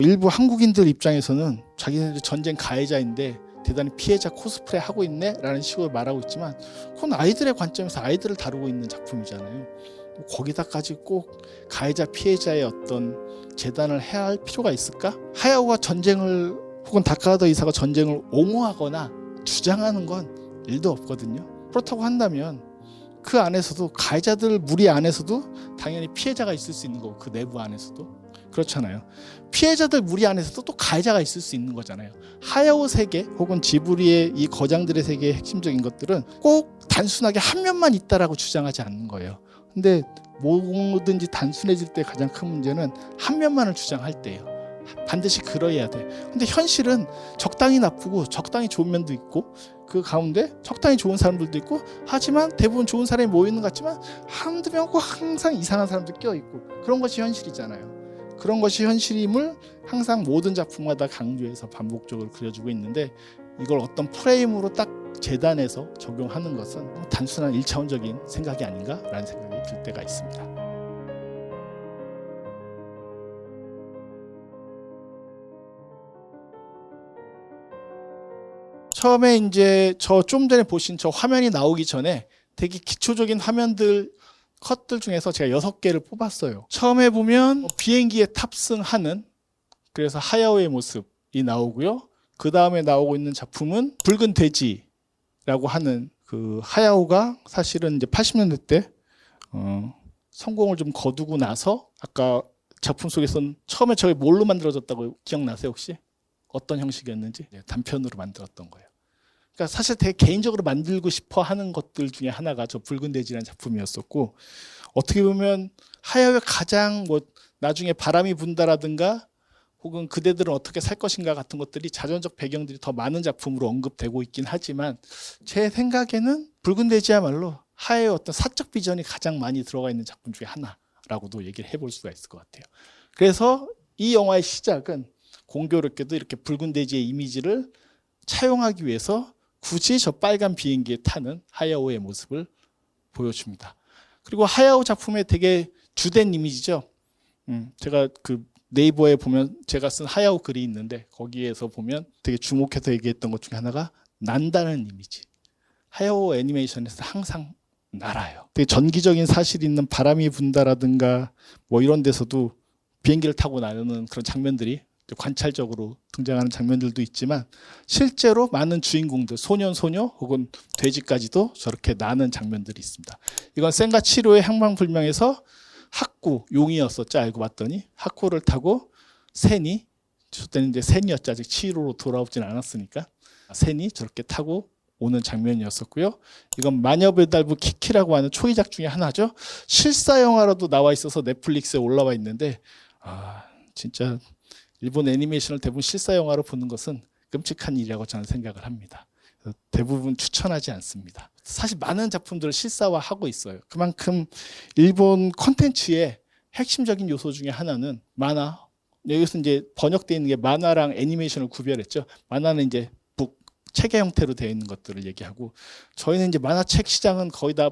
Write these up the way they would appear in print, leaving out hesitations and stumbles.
일부 한국인들 입장에서는 자기네들 전쟁 가해자인데 대단히 피해자 코스프레 하고 있네 라는 식으로 말하고 있지만 그건 아이들의 관점에서 아이들을 다루고 있는 작품이잖아요. 거기다까지 꼭 가해자 피해자의 어떤 재단을 해야 할 필요가 있을까? 하야오가 전쟁을 혹은 다카하다 이사가 전쟁을 옹호하거나 주장하는 건 일도 없거든요. 그렇다고 한다면 그 안에서도 가해자들 무리 안에서도 당연히 피해자가 있을 수 있는 거고 그 내부 안에서도 그렇잖아요. 피해자들 무리 안에서도 또 가해자가 있을 수 있는 거잖아요. 하야오 세계 혹은 지브리의 이 거장들의 세계의 핵심적인 것들은 꼭 단순하게 한 면만 있다라고 주장하지 않는 거예요. 근데 뭐든지 단순해질 때 가장 큰 문제는 한 면만을 주장할 때예요. 반드시 그러해야 돼. 근데 현실은 적당히 나쁘고 적당히 좋은 면도 있고 그 가운데 적당히 좋은 사람들도 있고 하지만 대부분 좋은 사람이 모이는 것 같지만 한두 명 꼭 항상 이상한 사람도 껴있고 그런 것이 현실이잖아요. 그런 것이 현실임을 항상 모든 작품마다 강조해서 반복적으로 그려주고 있는데 이걸 어떤 프레임으로 딱 재단해서 적용하는 것은 단순한 1차원적인 생각이 아닌가라는 생각이 들 때가 있습니다. 처음에 이제 저 좀 전에 보신 저 화면이 나오기 전에 되게 기초적인 화면들 컷들 중에서 제가 6개를 뽑았어요. 처음에 보면 비행기에 탑승하는 그래서 하야오의 모습이 나오고요. 그 다음에 나오고 있는 작품은 붉은 돼지라고 하는 그 하야오가 사실은 이제 80년대 때 성공을 좀 거두고 나서 아까 작품 속에서는 처음에 저게 뭘로 만들어졌다고 기억나세요 혹시? 어떤 형식이었는지? 단편으로 만들었던 거예요. 그러니까 사실 되게 개인적으로 만들고 싶어 하는 것들 중에 하나가 저 붉은 돼지라는 작품이었었고 어떻게 보면 하야오의 가장 뭐 나중에 바람이 분다라든가 혹은 그대들은 어떻게 살 것인가 같은 것들이 자전적 배경들이 더 많은 작품으로 언급되고 있긴 하지만 제 생각에는 붉은 돼지야말로 하야오의 어떤 사적 비전이 가장 많이 들어가 있는 작품 중에 하나라고도 얘기를 해볼 수가 있을 것 같아요. 그래서 이 영화의 시작은 공교롭게도 이렇게 붉은 돼지의 이미지를 차용하기 위해서 굳이 저 빨간 비행기에 타는 하야오의 모습을 보여줍니다. 그리고 하야오 작품의 되게 주된 이미지죠. 제가 그 네이버에 보면 제가 쓴 하야오 글이 있는데 거기에서 보면 되게 주목해서 얘기했던 것 중에 하나가 난다는 이미지. 하야오 애니메이션에서 항상 날아요. 되게 전기적인 사실이 있는 바람이 분다라든가 뭐 이런 데서도 비행기를 타고 나르는 그런 장면들이 관찰적으로 등장하는 장면들도 있지만 실제로 많은 주인공들 소년 소녀 혹은 돼지까지도 저렇게 나는 장면들이 있습니다. 이건 센가 치로의 행방불명에서 하쿠 용이었었죠. 알고 봤더니 하쿠를 타고 센이 저때는 이제 센이었죠. 아직 치로로 돌아오진 않았으니까 센이 저렇게 타고 오는 장면이었었고요. 이건 마녀배달부 키키라고 하는 초이작 중에 하나죠. 실사 영화로도 나와 있어서 넷플릭스에 올라와 있는데 진짜 일본 애니메이션을 대부분 실사 영화로 보는 것은 끔찍한 일이라고 저는 생각을 합니다. 대부분 추천하지 않습니다. 사실 많은 작품들을 실사화하고 있어요. 그만큼 일본 콘텐츠의 핵심적인 요소 중에 하나는 만화. 여기서 이제 번역되어 있는 게 만화랑 애니메이션을 구별했죠. 만화는 이제 북, 책의 형태로 되어 있는 것들을 얘기하고 저희는 이제 만화책 시장은 거의 다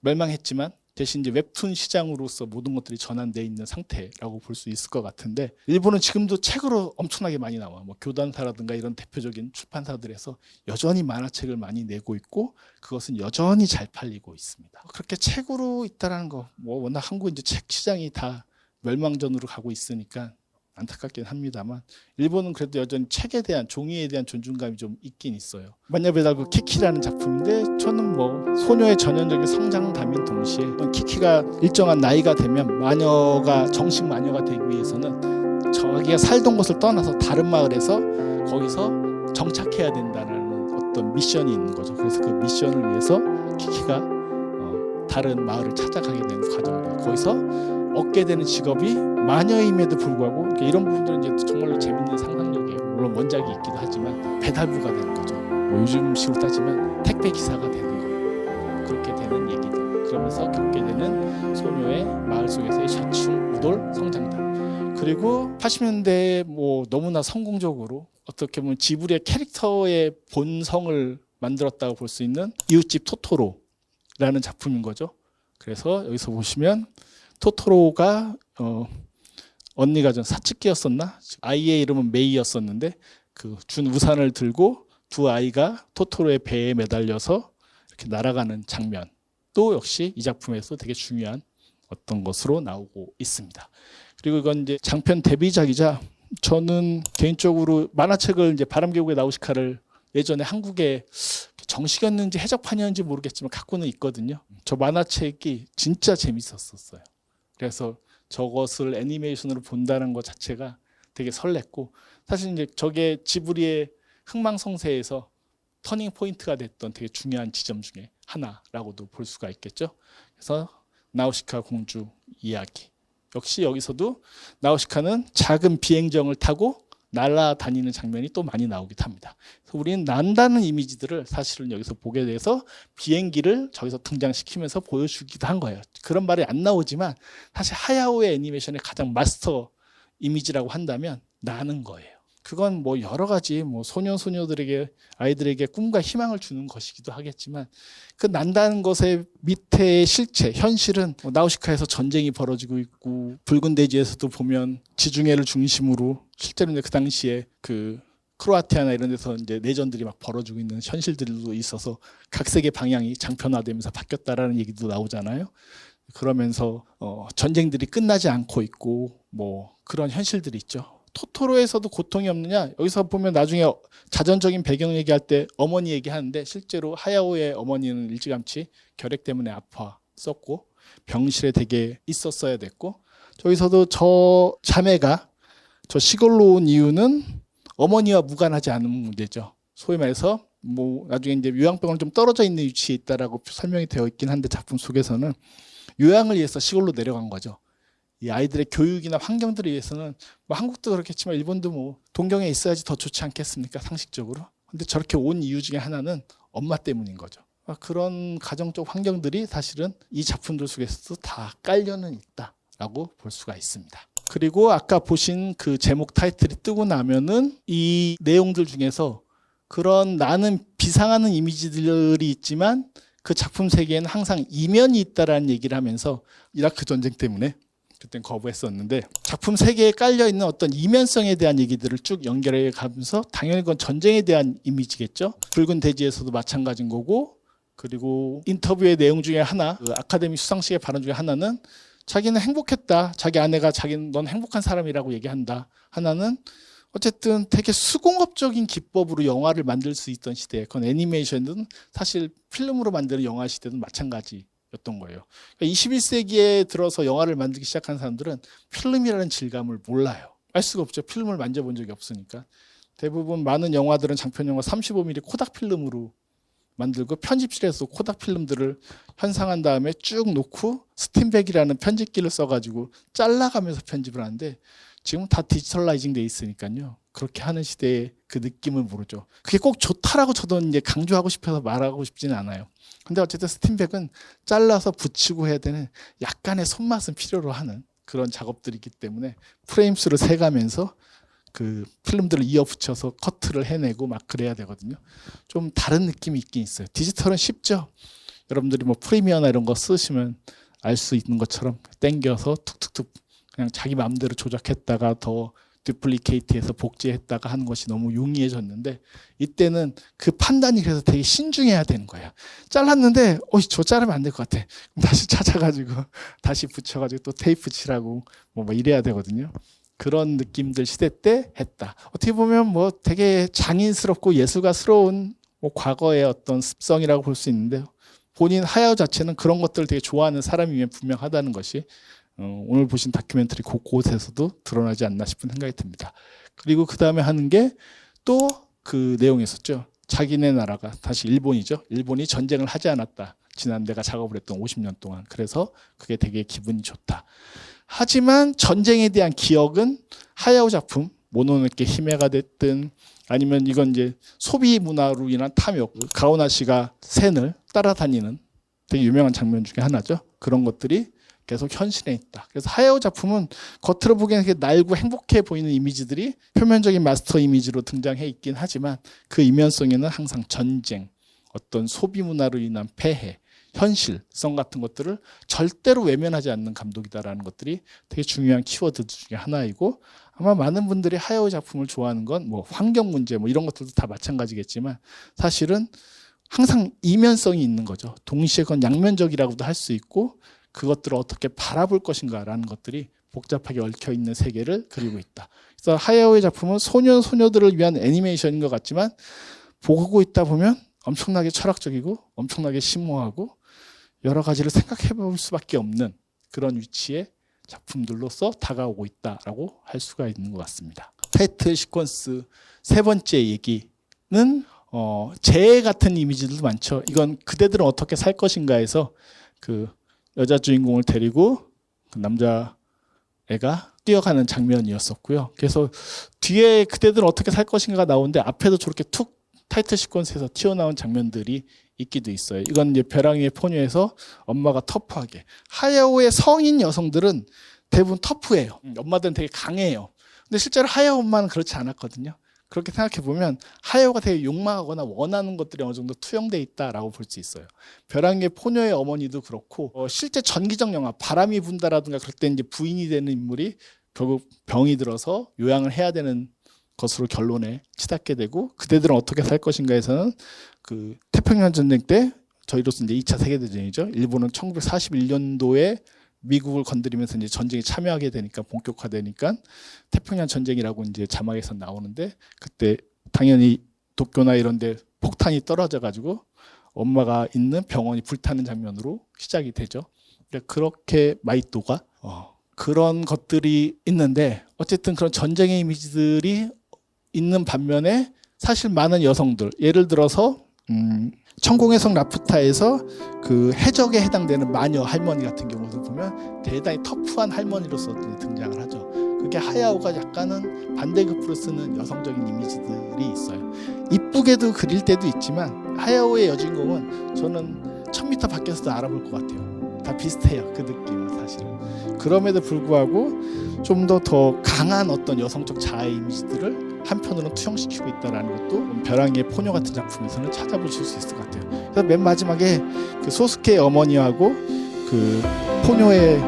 멸망했지만 대신 이제 웹툰 시장으로서 모든 것들이 전환되어 있는 상태라고 볼 수 있을 것 같은데 일본은 지금도 책으로 엄청나게 많이 나와. 뭐 교단사라든가 이런 대표적인 출판사들에서 여전히 만화책을 많이 내고 있고 그것은 여전히 잘 팔리고 있습니다. 그렇게 책으로 있다라는 거, 뭐 워낙 한국 이제 책 시장이 다 멸망전으로 가고 있으니까 안타깝긴 합니다만 일본은 그래도 여전히 책에 대한 종이에 대한 존중감이 좀 있긴 있어요. 마녀배달부 키키라는 작품인데 저는 뭐 소녀의 전형적인 성장담인 동시에 키키가 일정한 나이가 되면 마녀가 정식 마녀가 되기 위해서는 자기가 살던 곳을 떠나서 다른 마을에서 거기서 정착해야 된다는 어떤 미션이 있는 거죠. 그래서 그 미션을 위해서 키키가 다른 마을을 찾아가게 되는 과정이에요. 거기서 얻게 되는 직업이 마녀임에도 불구하고 이런 부분들은 이제 정말로 재밌는 상상력이에요. 물론 원작이 있기도 하지만 배달부가 되는 거죠. 뭐 요즘 식으로 따지면 택배 기사가 되는 거예요. 그렇게 되는 얘기들. 그러면서 겪게 되는 소녀의 마을 속에서의 좌충 우돌 성장담. 그리고 80년대에 뭐 너무나 성공적으로 어떻게 보면 지브리의 캐릭터의 본성을 만들었다고 볼 수 있는 이웃집 토토로라는 작품인 거죠. 그래서 여기서 보시면 토토로가 언니가 전 사츠키였었나? 아이의 이름은 메이였었는데 그 준 우산을 들고 두 아이가 토토로의 배에 매달려서 이렇게 날아가는 장면. 또 역시 이 작품에서 되게 중요한 어떤 것으로 나오고 있습니다. 그리고 이건 이제 장편 데뷔작이자 저는 개인적으로 만화책을 이제 바람계곡의 나우시카를 예전에 한국에 정식이었는지 해적판이었는지 모르겠지만 갖고는 있거든요. 저 만화책이 진짜 재밌었어요. 그래서 저것을 애니메이션으로 본다는 것 자체가 되게 설렜고 사실 이제 저게 지브리의 흥망성쇠에서 터닝 포인트가 됐던 되게 중요한 지점 중에 하나라고도 볼 수가 있겠죠. 그래서 나우시카 공주 이야기. 역시 여기서도 나우시카는 작은 비행정을 타고 날아다니는 장면이 또 많이 나오기도 합니다. 그래서 우리는 난다는 이미지들을 사실은 여기서 보게 돼서 비행기를 저기서 등장시키면서 보여주기도 한 거예요. 그런 말이 안 나오지만 사실 하야오의 애니메이션의 가장 마스터 이미지라고 한다면 나는 거예요. 그건 뭐 여러 가지 뭐 소녀들에게 아이들에게 꿈과 희망을 주는 것이기도 하겠지만 그 난다는 것의 밑에 실체 현실은 뭐 나우시카에서 전쟁이 벌어지고 있고 붉은 대지에서도 보면 지중해를 중심으로 실제로 그 당시에 그 크로아티아나 이런 데서 이제 내전들이 막 벌어지고 있는 현실들도 있어서 각색의 방향이 장편화되면서 바뀌었다라는 얘기도 나오잖아요. 그러면서 전쟁들이 끝나지 않고 있고 뭐 그런 현실들이 있죠. 토토로에서도 고통이 없느냐? 여기서 보면 나중에 자전적인 배경 얘기할 때 어머니 얘기하는데 실제로 하야오의 어머니는 일찌감치 결핵 때문에 아팠었고 병실에 되게 있었어야 됐고 저기서도 저 자매가 저 시골로 온 이유는 어머니와 무관하지 않은 문제죠. 소위 말해서 뭐 나중에 이제 요양병원 좀 떨어져 있는 위치에 있다라고 설명이 되어 있긴 한데 작품 속에서는 요양을 위해서 시골로 내려간 거죠. 이 아이들의 교육이나 환경들을 위해서는 뭐 한국도 그렇겠지만 일본도 뭐 동경에 있어야지 더 좋지 않겠습니까? 상식적으로. 근데 저렇게 온 이유 중에 하나는 엄마 때문인 거죠. 그런 가정적 환경들이 사실은 이 작품들 속에서도 다 깔려는 있다라고 볼 수가 있습니다. 그리고 아까 보신 그 제목 타이틀이 뜨고 나면은 이 내용들 중에서 그런 나는 비상하는 이미지들이 있지만 그 작품 세계에는 항상 이면이 있다라는 얘기를 하면서 이라크 전쟁 때문에 그땐 거부했었는데 작품 세계에 깔려있는 어떤 이면성에 대한 얘기들을 쭉 연결해 가면서 당연히 그건 전쟁에 대한 이미지겠죠. 붉은 대지에서도 마찬가지인 거고 그리고 인터뷰의 내용 중에 하나 그 아카데미 수상식의 발언 중에 하나는 자기는 행복했다. 자기 아내가 자기는 넌 행복한 사람이라고 얘기한다. 하나는 어쨌든 되게 수공업적인 기법으로 영화를 만들 수 있던 시대에 그건 애니메이션은 사실 필름으로 만드는 영화 시대는 마찬가지였던 거예요. 그러니까 21세기에 들어서 영화를 만들기 시작한 사람들은 필름이라는 질감을 몰라요. 알 수가 없죠. 필름을 만져본 적이 없으니까. 대부분 많은 영화들은 장편 영화 35mm 코닥 필름으로 만들고 편집실에서 코닥 필름들을 현상한 다음에 쭉 놓고 스팀백이라는 편집기를 써가지고 잘라가면서 편집을 하는데 지금 다 디지털라이징 돼 있으니까요. 그렇게 하는 시대의 그 느낌을 모르죠. 그게 꼭 좋다라고 저도 이제 강조하고 싶어서 말하고 싶지는 않아요. 근데 어쨌든 스팀백은 잘라서 붙이고 해야 되는 약간의 손맛은 필요로 하는 그런 작업들이기 때문에 프레임수를 세가면서 그 필름들을 이어 붙여서 커트를 해내고 막 그래야 되거든요. 좀 다른 느낌이 있긴 있어요. 디지털은 쉽죠. 여러분들이 뭐 프리미어나 이런 거 쓰시면 알 수 있는 것처럼 땡겨서 툭툭툭 그냥 자기 마음대로 조작했다가 더 듀플리케이트해서 복제했다가 하는 것이 너무 용이해졌는데 이때는 그 판단이 그래서 되게 신중해야 되는 거예요. 잘랐는데 저 자르면 안 될 것 같아. 다시 찾아가지고 다시 붙여가지고 또 테이프 칠하고 뭐 이래야 되거든요. 그런 느낌들 시대 때 했다. 어떻게 보면 뭐 되게 장인스럽고 예술가스러운 뭐 과거의 어떤 습성이라고 볼 수 있는데요. 본인 하야오 자체는 그런 것들을 되게 좋아하는 사람이면 분명하다는 것이 오늘 보신 다큐멘터리 곳곳에서도 드러나지 않나 싶은 생각이 듭니다. 그리고 그 다음에 하는 게 또 그 내용이 있었죠. 자기네 나라가 다시 일본이죠. 일본이 전쟁을 하지 않았다. 지난 내가 작업을 했던 50년 동안. 그래서 그게 되게 기분이 좋다. 하지만 전쟁에 대한 기억은 하야오 작품, 모노노케 히메가 됐든 아니면 이건 이제 소비 문화로 인한 탐욕, 가오나시가 샌을 따라다니는 되게 유명한 장면 중에 하나죠. 그런 것들이 계속 현실에 있다. 그래서 하야오 작품은 겉으로 보기에는 되게 낡고 행복해 보이는 이미지들이 표면적인 마스터 이미지로 등장해 있긴 하지만 그 이면성에는 항상 전쟁, 어떤 소비 문화로 인한 폐해, 현실성 같은 것들을 절대로 외면하지 않는 감독이다라는 것들이 되게 중요한 키워드 중에 하나이고, 아마 많은 분들이 하야오 작품을 좋아하는 건 뭐 환경 문제 뭐 이런 것들도 다 마찬가지겠지만 사실은 항상 이면성이 있는 거죠. 동시에 그건 양면적이라고도 할 수 있고 그것들을 어떻게 바라볼 것인가라는 것들이 복잡하게 얽혀 있는 세계를 그리고 있다. 그래서 하야오의 작품은 소녀들을 위한 애니메이션인 것 같지만 보고 있다 보면 엄청나게 철학적이고 엄청나게 심오하고 여러 가지를 생각해 볼 수밖에 없는 그런 위치의 작품들로서 다가오고 있다라고 할 수가 있는 것 같습니다. 타이틀 시퀀스 세 번째 얘기는 재해 같은 이미지들도 많죠. 이건 그대들은 어떻게 살 것인가에서 그 여자 주인공을 데리고 그 남자 애가 뛰어가는 장면이었었고요. 그래서 뒤에 그대들은 어떻게 살 것인가가 나오는데 앞에도 저렇게 툭 타이틀 시퀀스에서 튀어나온 장면들이 있기도 있어요. 이건 이제 벼랑이의 포뇨에서 엄마가 터프하게, 하야오의 성인 여성들은 대부분 터프해요. 엄마들은 되게 강해요. 근데 실제로 하야오 엄마는 그렇지 않았거든요. 그렇게 생각해 보면 하야오가 되게 욕망하거나 원하는 것들이 어느 정도 투영돼 있다라고 볼 수 있어요. 벼랑이의 포뇨의 어머니도 그렇고 실제 전기적 영화 바람이 분다라든가 그럴 때 이제 부인이 되는 인물이 결국 병이 들어서 요양을 해야 되는 것으로 결론에 치닫게 되고, 그대들은 어떻게 살 것인가에서는 그 태평양 전쟁 때 저희로서 이제 2차 세계대전이죠. 일본은 1941년도에 미국을 건드리면서 이제 전쟁에 참여하게 되니까 본격화되니까 태평양 전쟁이라고 이제 자막에서 나오는데, 그때 당연히 도쿄나 이런 데 폭탄이 떨어져 가지고 엄마가 있는 병원이 불타는 장면으로 시작이 되죠. 그러니까 그렇게 마이토가 그런 것들이 있는데, 어쨌든 그런 전쟁의 이미지들이 있는 반면에 사실 많은 여성들, 예를 들어서 천공의 성 라푸타에서 그 해적에 해당되는 마녀 할머니 같은 경우도 보면 대단히 터프한 할머니로서 등장을 하죠. 그게 하야오가 약간은 반대급부로 쓰는 여성적인 이미지들이 있어요. 이쁘게도 그릴 때도 있지만 하야오의 여주인공은 저는 1000m 밖에서도 알아볼 것 같아요. 다 비슷해요. 그 느낌은 사실은. 그럼에도 불구하고 좀 더 강한 어떤 여성적 자아의 이미지들을 한편으로는 투영시키고 있다는 것도 벼랑이의 포뇨 같은 작품에서는 찾아보실 수 있을 것 같아요. 그래서 맨 마지막에 그 소스케의 어머니하고 그 포뇨의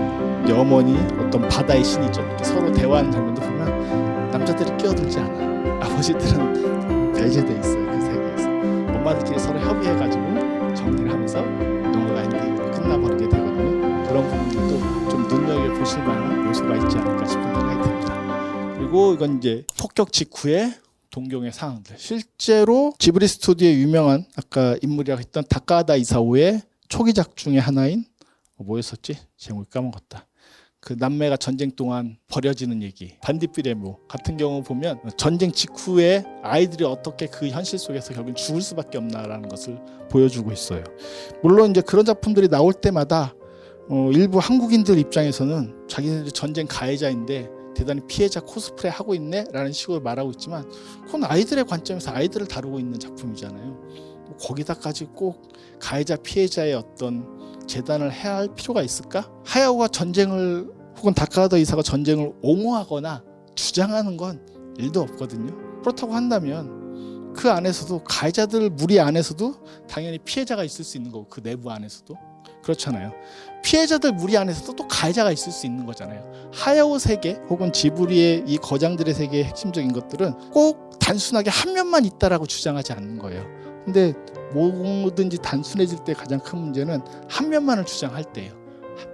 어머니, 어떤 바다의 신이죠. 이렇게 서로 대화하는 장면도 보면 남자들이 끼어들지 않아요. 아버지들은 배제돼 있어요. 그 세계에서. 엄마들끼리 서로 협의해가지고 정리를 하면서 영화가 엔딩으로 끝나버리게 되거든요. 그런 부분들도 좀 눈여겨보실 만한 요소가 있지 않을까 싶은 생각이 듭니다. 그리고 이건 이제 폭격 직후에 동경의 상황들. 실제로 지브리 스튜디오의 유명한 아까 인물이라고 했던 다카하다 이사오의 초기작 중에 하나인 뭐였었지? 제목이 까먹었다. 그 남매가 전쟁 동안 버려지는 얘기, 반딧불의 묘 같은 경우 보면 전쟁 직후에 아이들이 어떻게 그 현실 속에서 결국 죽을 수밖에 없나라는 것을 보여주고 있어요. 물론 이제 그런 작품들이 나올 때마다 일부 한국인들 입장에서는 자기네들이 전쟁 가해자인데 대단히 피해자 코스프레 하고 있네 라는 식으로 말하고 있지만, 그건 아이들의 관점에서 아이들을 다루고 있는 작품이잖아요. 거기다까지 꼭 가해자 피해자의 어떤 재단을 해야 할 필요가 있을까? 하야오가 전쟁을 혹은 다카하다 이사가 전쟁을 옹호하거나 주장하는 건 일도 없거든요. 그렇다고 한다면 그 안에서도 가해자들 무리 안에서도 당연히 피해자가 있을 수 있는 거고, 그 내부 안에서도 그렇잖아요. 피해자들 무리 안에서도 또 가해자가 있을 수 있는 거잖아요. 하야오 세계 혹은 지브리의 이 거장들의 세계의 핵심적인 것들은 꼭 단순하게 한 면만 있다라고 주장하지 않는 거예요. 근데 뭐든지 단순해질 때 가장 큰 문제는 한 면만을 주장할 때예요.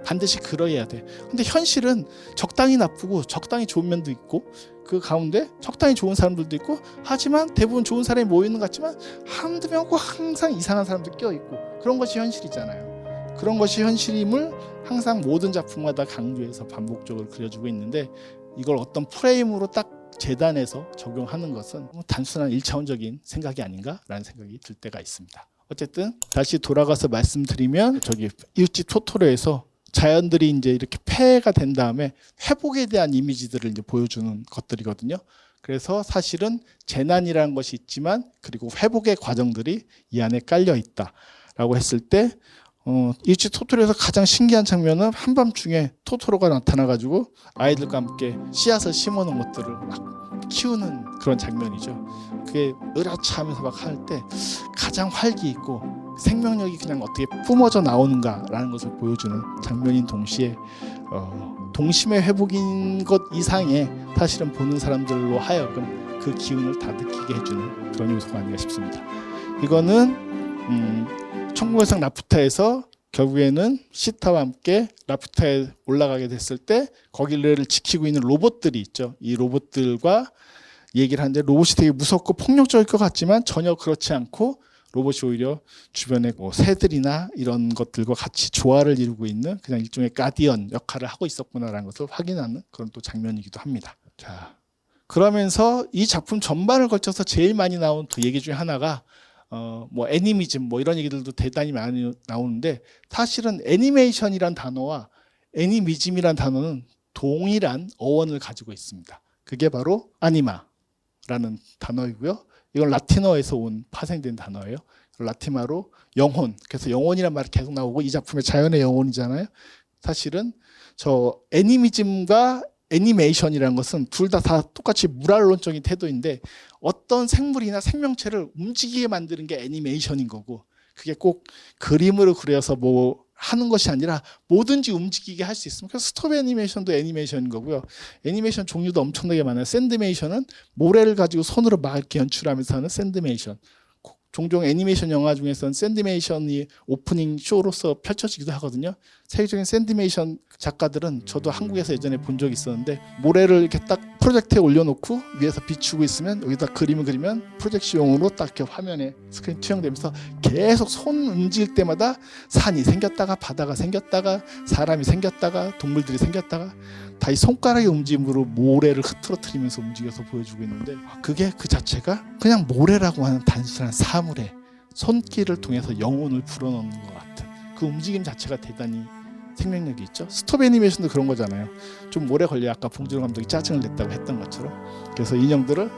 반드시 그러해야 돼. 근데 현실은 적당히 나쁘고 적당히 좋은 면도 있고, 그 가운데 적당히 좋은 사람들도 있고, 하지만 대부분 좋은 사람이 모이는 것 같지만 한두 명 꼭 항상 이상한 사람도 껴있고, 그런 것이 현실이잖아요. 그런 것이 현실임을 항상 모든 작품마다 강조해서 반복적으로 그려주고 있는데, 이걸 어떤 프레임으로 딱 재단해서 적용하는 것은 단순한 1차원적인 생각이 아닌가라는 생각이 들 때가 있습니다. 어쨌든 다시 돌아가서 말씀드리면, 저기 이웃집 토토로에서 자연들이 이제 이렇게 폐해가 된 다음에 회복에 대한 이미지들을 이제 보여주는 것들이거든요. 그래서 사실은 재난이라는 것이 있지만 그리고 회복의 과정들이 이 안에 깔려 있다라고 했을 때, 이웃집 토토로에서 가장 신기한 장면은 한밤중에 토토로가 나타나가지고 아이들과 함께 씨앗을 심어놓은 것들을 막 키우는 그런 장면이죠. 그게 으라차하면서 막 할 때 가장 활기 있고 생명력이 그냥 어떻게 뿜어져 나오는가라는 것을 보여주는 장면인 동시에 동심의 회복인 것 이상의 사실은 보는 사람들로 하여금 그 기운을 다 느끼게 해주는 그런 요소가 아닌가 싶습니다. 이거는 천국의 상 라푸타에서 결국에는 시타와 함께 라푸타에 올라가게 됐을 때 거기를 지키고 있는 로봇들이 있죠. 이 로봇들과 얘기를 하는데 로봇이 되게 무섭고 폭력적일 것 같지만 전혀 그렇지 않고 로봇이 오히려 주변의 새들이나 이런 것들과 같이 조화를 이루고 있는 그냥 일종의 가디언 역할을 하고 있었구나라는 것을 확인하는 그런 또 장면이기도 합니다. 자, 그러면서 이 작품 전반을 걸쳐서 제일 많이 나온 그 얘기 중에 하나가 애니미즘 이런 얘기들도 대단히 많이 나오는데 사실은 애니메이션이란 단어와 애니미즘이란 단어는 동일한 어원을 가지고 있습니다. 그게 바로 아니마라는 단어이고요. 이건 라틴어에서 파생된 단어예요. 라틴어로 영혼. 그래서 영혼이란 말이 계속 나오고 이 작품의 자연의 영혼이잖아요. 사실은 저 애니미즘과 애니메이션이라는 것은 둘 다 똑같이 물활론적인 태도인데 어떤 생물이나 생명체를 움직이게 만드는 게 애니메이션인 거고 그게 꼭 그림으로 그려서 하는 것이 아니라 뭐든지 움직이게 할 수 있습니다. 그래서 스톱 애니메이션도 애니메이션인 거고요. 애니메이션 종류도 엄청나게 많아요. 샌드메이션은 모래를 가지고 손으로 막 이렇게 연출하면서 하는 샌드메이션. 종종 애니메이션 영화 중에서는 샌드메이션이 오프닝 쇼로서 펼쳐지기도 하거든요. 세계적인 샌드메이션 작가들은 저도 한국에서 예전에 본 적이 있었는데 모래를 이렇게 딱 프로젝터에 올려놓고 위에서 비추고 있으면 여기다 그림을 그리면 프로젝션용으로 딱 이렇게 화면에 스크린 투영되면서 계속 손 움직일 때마다 산이 생겼다가 바다가 생겼다가 사람이 생겼다가 동물들이 생겼다가 다 이 손가락의 움직임으로 모래를 흐트러뜨리면서 움직여서 보여주고 있는데 그게 그 자체가 그냥 모래라고 하는 단순한 사물의 손길을 통해서 영혼을 불어넣는 것 같은 그 움직임 자체가 대단히 생명력이 있죠. 스톱 애니메이션도 그런 거잖아요. 좀 오래 걸려 아까 봉준호 감독이 짜증을 냈다고 했던 것처럼. 그래서 인형들을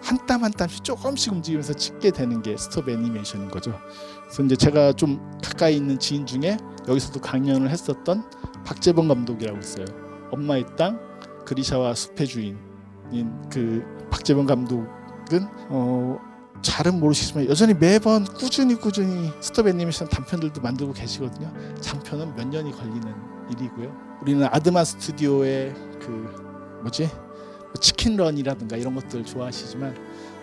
한 땀 한 땀씩 조금씩 움직이면서 찍게 되는 게 스톱 애니메이션인 거죠. 그래서 이제 제가 좀 가까이 있는 지인 중에 여기서도 강연을 했었던 박재범 감독이라고 있어요. 엄마의 땅, 그리샤와 숲의 주인인 그 박재범 감독은 잘은 모르시지만 여전히 매번 꾸준히 스톱 애니메이션 단편들도 만들고 계시거든요. 장편은 몇 년이 걸리는 일이고요. 우리는 아드마 스튜디오의 치킨런이라든가 이런 것들 좋아하시지만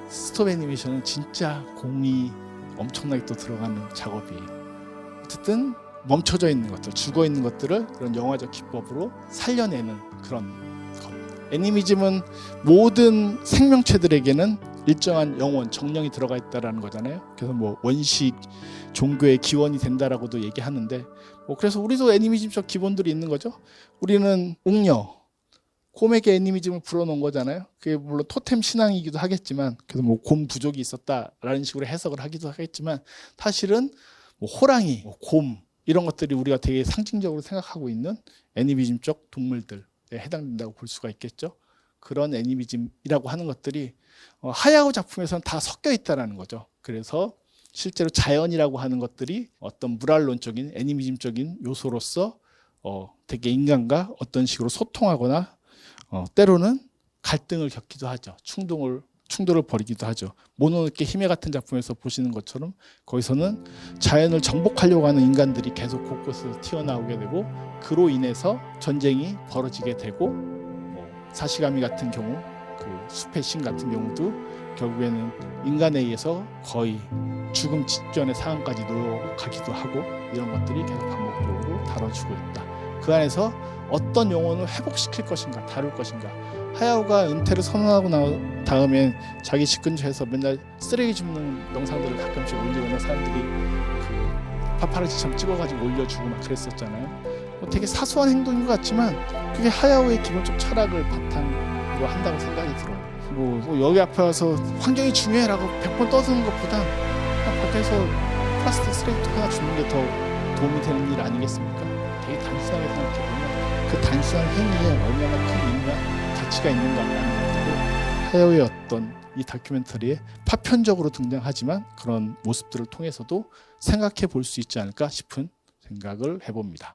스톱 애니메이션은 진짜 공이 엄청나게 또 들어가는 작업이에요. 어쨌든 멈춰져 있는 것들, 죽어 있는 것들을 그런 영화적 기법으로 살려내는 그런 것. 애니미즘은 모든 생명체들에게는 일정한 영혼, 정령이 들어가 있다라는 거잖아요. 그래서 원식 종교의 기원이 된다라고도 얘기하는데 그래서 우리도 애니미즘적 기본들이 있는 거죠. 우리는 옥녀, 곰에게 애니미즘을 불어넣은 거잖아요. 그게 물론 토템 신앙이기도 하겠지만 그래서 곰 부족이 있었다라는 식으로 해석을 하기도 하겠지만 사실은 호랑이, 곰 이런 것들이 우리가 되게 상징적으로 생각하고 있는 애니미즘적 동물들에 해당된다고 볼 수가 있겠죠. 그런 애니미즘이라고 하는 것들이 하야오 작품에서는 다 섞여 있다는 거죠. 그래서 실제로 자연이라고 하는 것들이 어떤 물활론적인 애니미즘적인 요소로서 되게 인간과 어떤 식으로 소통하거나 때로는 갈등을 겪기도 하죠. 충돌을 벌이기도 하죠. 모노노케 히메 같은 작품에서 보시는 것처럼 거기서는 자연을 정복하려고 하는 인간들이 계속 곳곳에서 튀어나오게 되고 그로 인해서 전쟁이 벌어지게 되고 사시가미 같은 경우 그 숲의 신 같은 경우도 결국에는 인간에 의해서 거의 죽음 직전의 상황까지 놓여가기도 하고 이런 것들이 계속 반복적으로 다뤄지고 있다. 그 안에서 어떤 영혼을 회복시킬 것인가 다룰 것인가. 하야오가 은퇴를 선언하고 나온 다음에 자기 집 근처에서 맨날 쓰레기 줍는 영상들을 가끔씩 올리거나 사람들이 그 파파라치처럼 찍어가지고 올려주고 막 그랬었잖아요. 되게 사소한 행동인 것 같지만 그게 하야오의 기본적 철학을 바탕으로 한다고 생각이 들어요. 여기 앞에 와서 환경이 중요해라고 100번 떠드는 것보다 그냥 밖에서 플라스틱 쓰레기통 하나 주는 게 더 도움이 되는 일 아니겠습니까? 되게 단순하게 생각해보면 그 단순한 행위에 얼마나 큰 의미가 가치가 있는가라는 것들을 하야오의 어떤 이 다큐멘터리에 파편적으로 등장하지만 그런 모습들을 통해서도 생각해 볼 수 있지 않을까 싶은 생각을 해봅니다.